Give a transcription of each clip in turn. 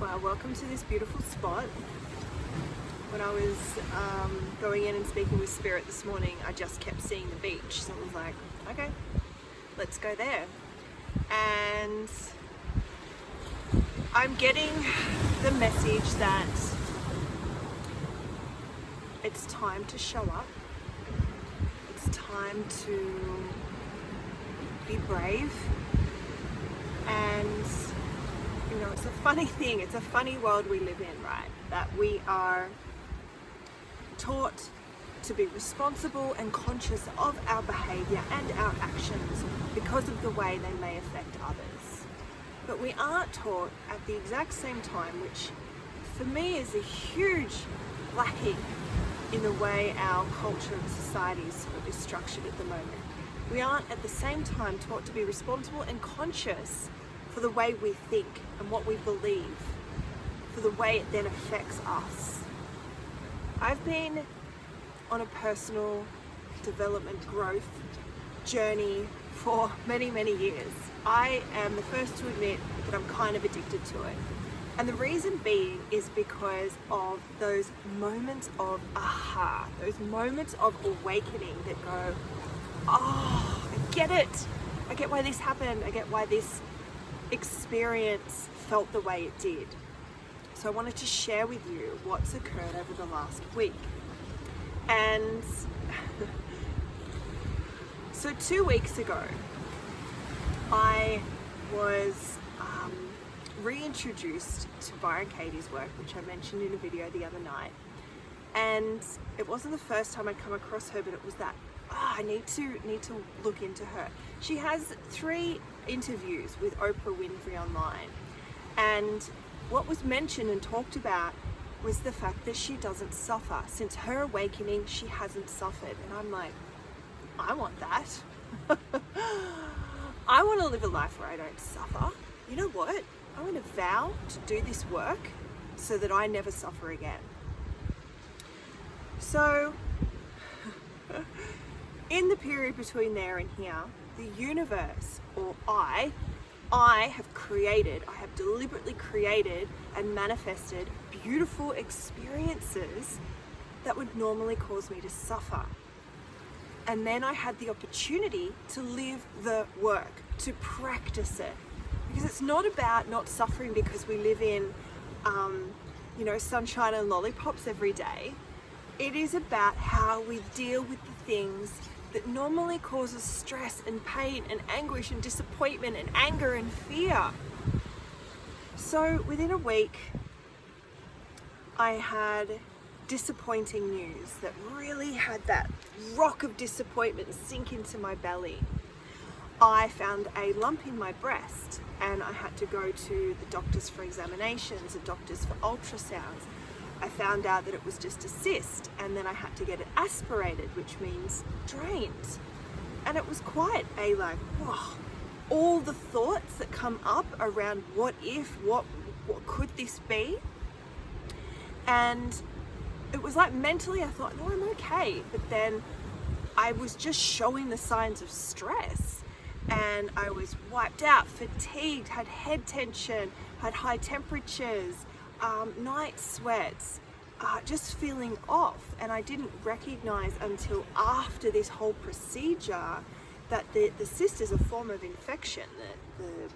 Well, welcome to this beautiful spot. When I was going in and speaking with Spirit this morning, I just kept seeing the beach. So I was like, okay, let's go there. And I'm getting the message that it's time to show up. It's time to be brave. And you know, it's a funny thing, it's a funny world we live in, right? That we are taught to be responsible and conscious of our behavior and our actions because of the way they may affect others. But we aren't taught at the exact same time, which for me is a huge lacking in the way our culture and society is structured at the moment. We aren't at the same time taught to be responsible and conscious for the way we think and what we believe, for the way it then affects us. I've been on a personal development growth journey for many, many years. I am the first to admit that I'm kind of addicted to it. And the reason being is because of those moments of aha, those moments of awakening that go, oh, I get it. I get why this happened. I get why this experience felt the way it did. So I wanted to share with you what's occurred over the last week. And so 2 weeks ago, I was reintroduced to Byron Katie's work, which I mentioned in a video the other night. And it wasn't the first time I'd come across her, but it was that, I need to look into her. She has 3 interviews with Oprah Winfrey online, and what was mentioned and talked about was the fact that she doesn't suffer. Since her awakening, she hasn't suffered. And I'm like, I want that. I want to live a life where I don't suffer. You know what? I'm going to vow to do this work so that I never suffer again. So in the period between there and here, the universe, or I have deliberately created and manifested beautiful experiences that would normally cause me to suffer. And then I had the opportunity to live the work, to practice it. Because it's not about not suffering because we live in, sunshine and lollipops every day. It is about how we deal with the things that normally causes stress and pain and anguish and disappointment and anger and fear. So within a week, I had disappointing news that really had that rock of disappointment sink into my belly. I found a lump in my breast and I had to go to the doctors for examinations, the doctors for ultrasounds. I found out that it was just a cyst, and then I had to get it aspirated, which means drained. And it was quite a all the thoughts that come up around what if, what could this be? And it was like mentally I thought, no, I'm okay. But then I was just showing the signs of stress, and I was wiped out, fatigued, had head tension, had high temperatures, night sweats, just feeling off. And I didn't recognize until after this whole procedure that the cyst is a form of infection, that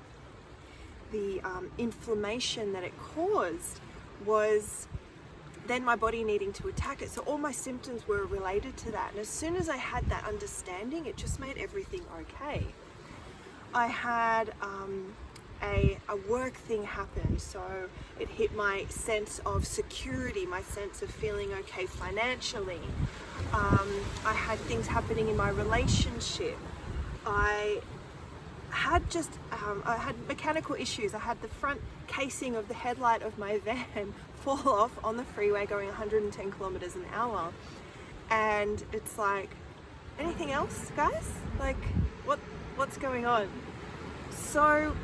the inflammation that it caused was then my body needing to attack it. So all my symptoms were related to that. And as soon as I had that understanding, it just made everything okay. I had a work thing happen, so it hit my sense of security, my sense of feeling okay financially. I had things happening in my relationship. I had mechanical issues. I had the front casing of the headlight of my van fall off on the freeway going 110 kilometers an hour. And it's like, anything else, guys? Like, what's going on? So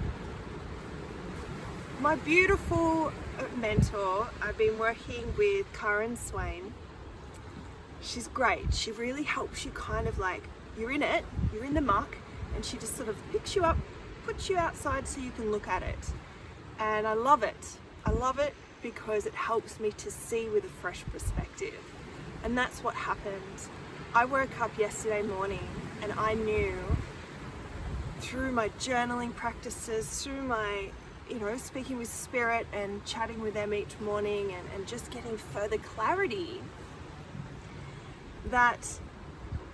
my beautiful mentor, I've been working with Karen Swain. She's great. She really helps you kind of like, you're in it, you're in the muck, and she just sort of picks you up, puts you outside so you can look at it. And I love it. I love it because it helps me to see with a fresh perspective. And that's what happened. I woke up yesterday morning and I knew through my journaling practices, through my, speaking with spirit and chatting with them each morning and just getting further clarity, that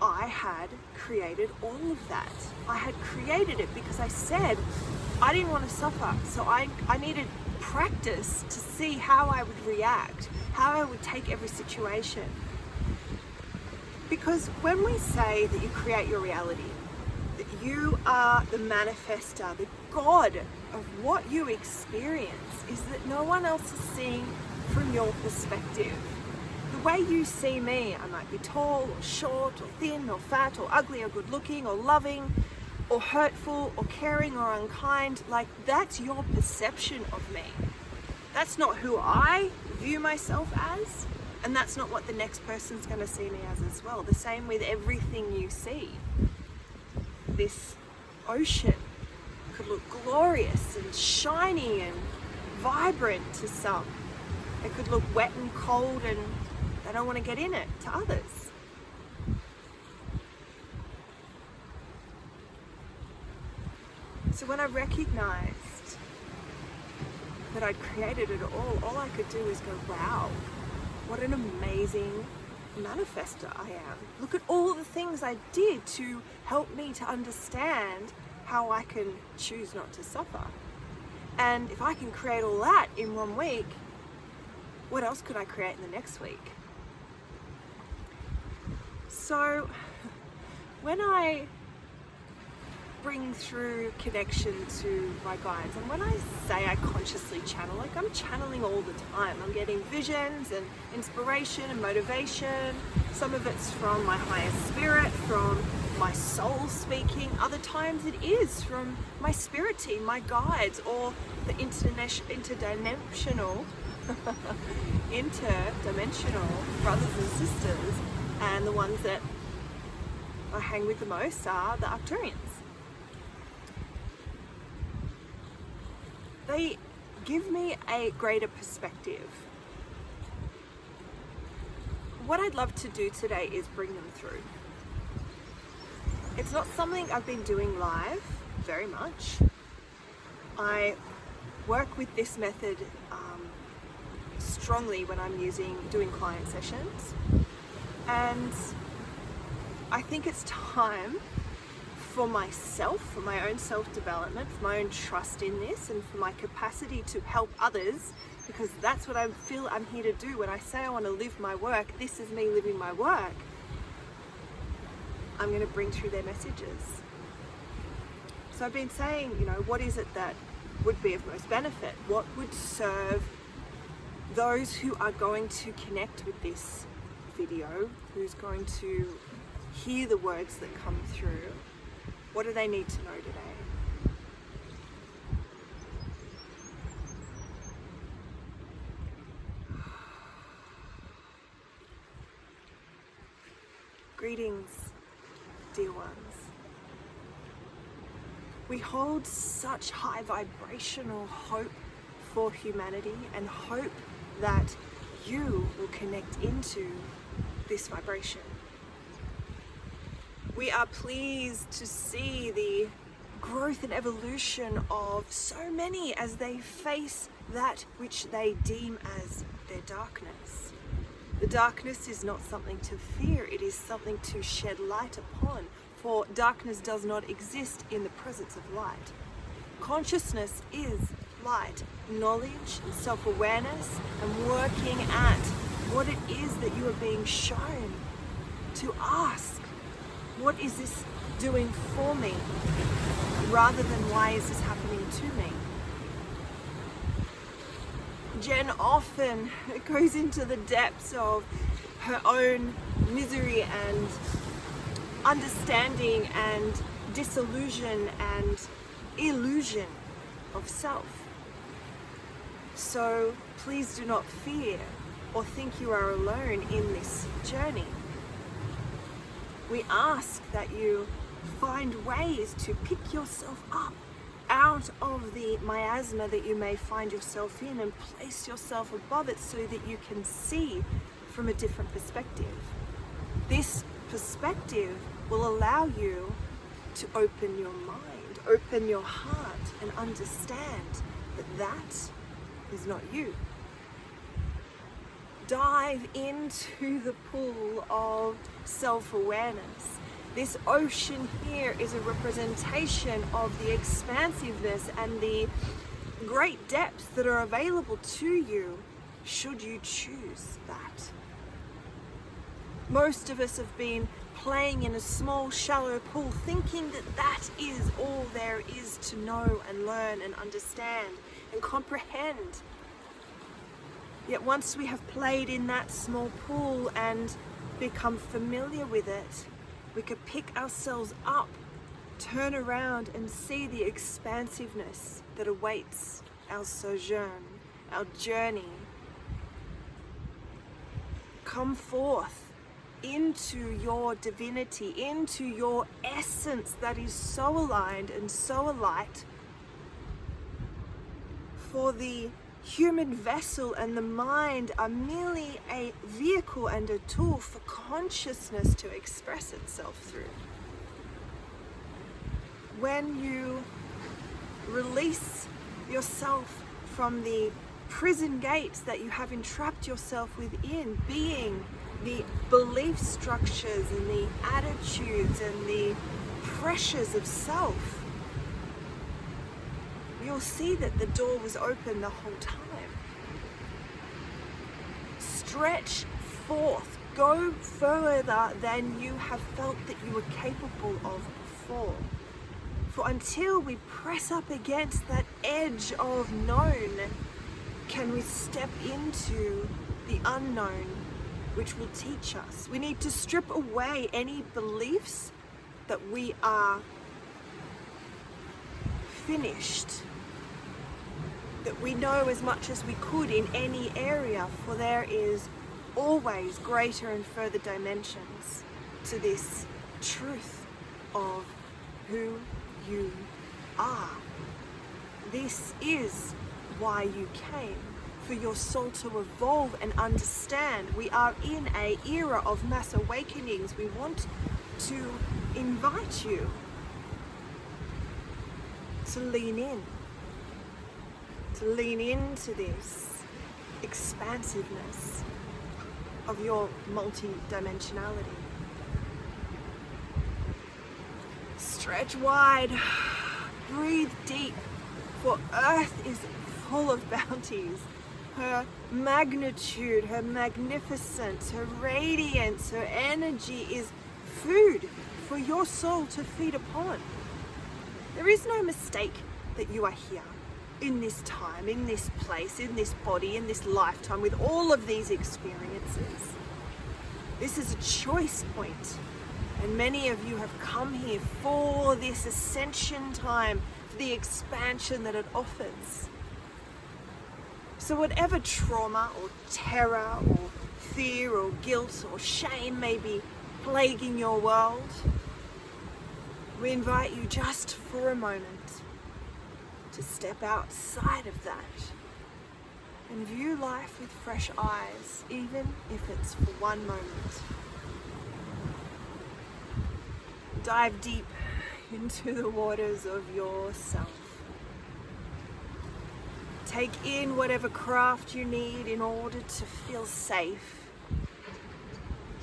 I had created all of that. I had created it because I said I didn't want to suffer. So I needed practice to see how I would react, how I would take every situation. Because when we say that you create your reality, that you are the manifester, the God of what you experience, is that no one else is seeing from your perspective. The way you see me, I might be tall or short or thin or fat or ugly or good looking or loving or hurtful or caring or unkind, like that's your perception of me. That's not who I view myself as, and that's not what the next person's going to see me as well. The same with everything you see. This ocean could look glorious and shiny and vibrant to some. It could look wet and cold and they don't want to get in it to others. So when I recognized that I'd created it all I could do was go, wow, what an amazing manifester I am. Look at all the things I did to help me to understand how I can choose not to suffer. And if I can create all that in 1 week, what else could I create in the next week? So when I bring through connection to my guides, and when I say I consciously channel, like I'm channeling all the time. I'm getting visions and inspiration and motivation. Some of it's from my higher spirit, from my soul speaking. Other times it is from my spirit team, my guides, or the interdimensional brothers and sisters. And the ones that I hang with the most are the Arcturians. They give me a greater perspective. What I'd love to do today is bring them through. It's not something I've been doing live very much. I work with this method strongly when I'm doing client sessions. And I think it's time for myself, for my own self-development, for my own trust in this, and for my capacity to help others, because that's what I feel I'm here to do. When I say I want to live my work, this is me living my work. I'm going to bring through their messages. So I've been saying, what is it that would be of most benefit? What would serve those who are going to connect with this video, who's going to hear the words that come through? What do they need to know today? Greetings, dear ones. We hold such high vibrational hope for humanity and hope that you will connect into this vibration. We are pleased to see the growth and evolution of so many as they face that which they deem as their darkness. The darkness is not something to fear, it is something to shed light upon, for darkness does not exist in the presence of light. Consciousness is light, knowledge and self-awareness, and working at what it is that you are being shown, to ask, what is this doing for me, rather than why is this happening to me? Jen often goes into the depths of her own misery and understanding and disillusion and illusion of self. So please do not fear or think you are alone in this journey. We ask that you find ways to pick yourself up out of the miasma that you may find yourself in and place yourself above it so that you can see from a different perspective. This perspective will allow you to open your mind, open your heart, and understand that that is not you. Dive into the pool of self-awareness. This ocean here is a representation of the expansiveness and the great depths that are available to you should you choose that. Most of us have been playing in a small, shallow pool, thinking that that is all there is to know and learn and understand and comprehend. Yet once we have played in that small pool and become familiar with it, we could pick ourselves up, turn around and see the expansiveness that awaits our sojourn, our journey. Come forth into your divinity, into your essence that is so aligned and so alight. For the human vessel and the mind are merely a vehicle and a tool for consciousness to express itself through. When you release yourself from the prison gates that you have entrapped yourself within, being the belief structures and the attitudes and the pressures of self, you'll see that the door was open the whole time. Stretch forth, go further than you have felt that you were capable of before. For until we press up against that edge of known, can we step into the unknown, which will teach us. We need to strip away any beliefs that we are finished, that we know as much as we could in any area, for there is always greater and further dimensions to this truth of who you are. This is why you came, for your soul to evolve and understand. We are in an era of mass awakenings. We want to invite you to lean into this expansiveness of your multi-dimensionality. Stretch wide, breathe deep, for Earth is full of bounties. Her magnitude, her magnificence, her radiance, her energy is food for your soul to feed upon. There is no mistake that you are here in this time, in this place, in this body, in this lifetime, with all of these experiences. This is a choice point, and many of you have come here for this ascension time, for the expansion that it offers. So whatever trauma or terror or fear or guilt or shame may be plaguing your world, we invite you just for a moment to step outside of that and view life with fresh eyes, even if it's for one moment. Dive deep into the waters of yourself. Take in whatever craft you need in order to feel safe.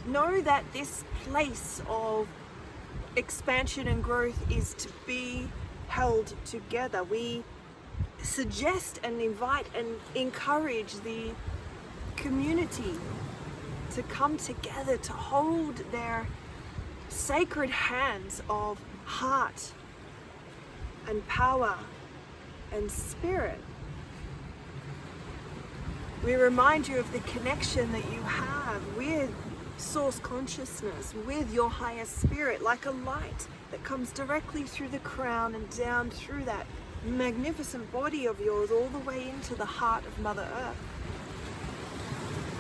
Know that this place of expansion and growth is to be held together. We suggest and invite and encourage the community to come together to hold their sacred hands of heart and power and spirit. We remind you of the connection that you have with source consciousness, with your higher spirit, like a light that comes directly through the crown and down through that magnificent body of yours all the way into the heart of Mother Earth.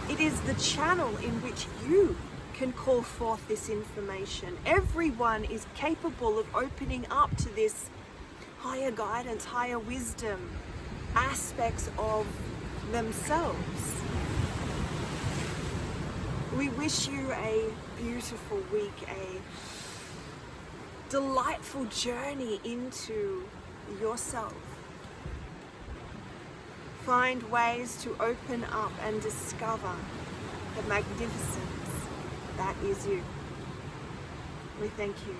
It is the channel in which you can call forth this information. Everyone is capable of opening up to this higher guidance, higher wisdom, aspects of themselves. We wish you a beautiful week, a delightful journey into yourself. Find ways to open up and discover the magnificence that is you. We thank you.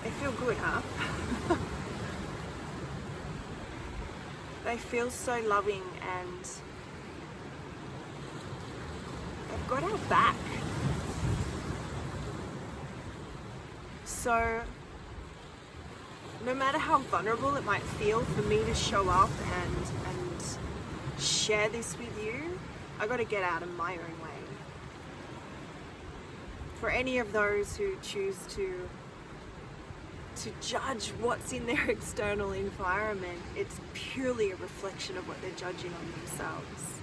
They feel good, huh? They feel so loving, and they've got our back. So no matter how vulnerable it might feel for me to show up and share this with you, I got to get out of my own way. For any of those who choose to judge what's in their external environment, it's purely a reflection of what they're judging on themselves.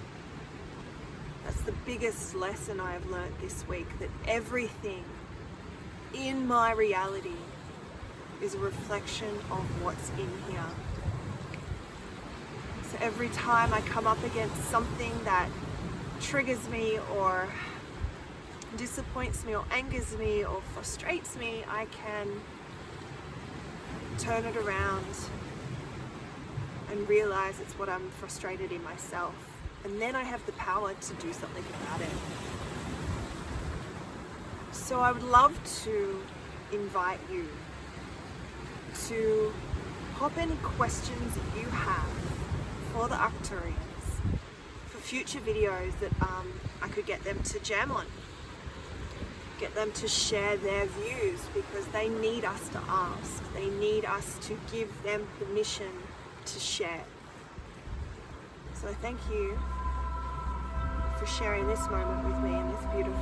That's the biggest lesson I have learned this week, that everything in my reality is a reflection of what's in here. So every time I come up against something that triggers me or disappoints me or angers me or frustrates me, I can turn it around and realize it's what I'm frustrated in myself, and then I have the power to do something about it. So I would love to invite you to pop any questions that you have for the Arcturians for future videos that I could get them to jam on. Get them to share their views, because they need us to ask. They need us to give them permission to share. So thank you for sharing this moment with me in this beautiful